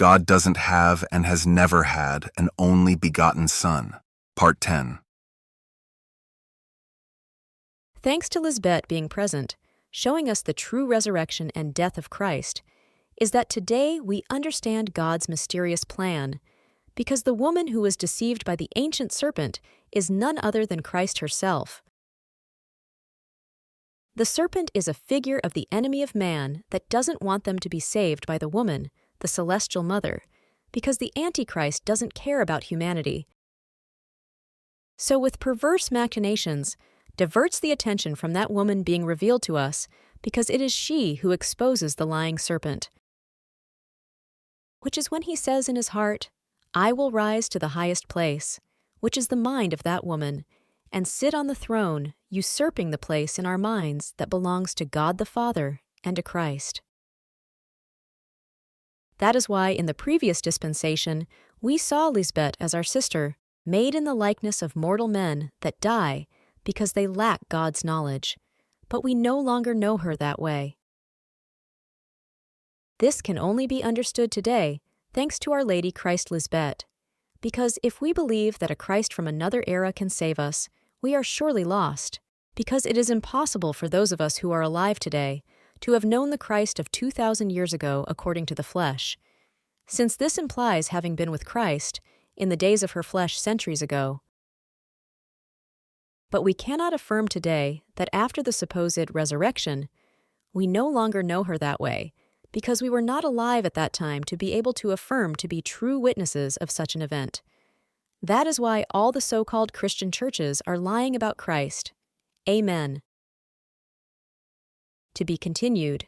God doesn't have and has never had an only begotten Son. Part 10. Thanks to Lisbet being present, showing us the true resurrection and death of Christ, is that today we understand God's mysterious plan, because the woman who was deceived by the ancient serpent is none other than Christ herself. The serpent is a figure of the enemy of man that doesn't want them to be saved by the woman, the celestial mother, because the Antichrist doesn't care about humanity. So with perverse machinations, diverts the attention from that woman being revealed to us, because it is she who exposes the lying serpent. Which is when he says in his heart, "I will rise to the highest place," which is the mind of that woman, and sit on the throne, usurping the place in our minds that belongs to God the Father and to Christ. That is why in the previous dispensation we saw Lisbet as our sister, made in the likeness of mortal men that die because they lack God's knowledge, but we no longer know her that way. This can only be understood today thanks to Our Lady Christ Lisbet, because if we believe that a Christ from another era can save us, we are surely lost, because it is impossible for those of us who are alive today to have known the Christ of 2,000 years ago according to the flesh, since this implies having been with Christ in the days of her flesh centuries ago. But we cannot affirm today that after the supposed resurrection, we no longer know her that way, because we were not alive at that time to be able to affirm to be true witnesses of such an event. That is why all the so-called Christian churches are lying about Christ. Amen. To be continued.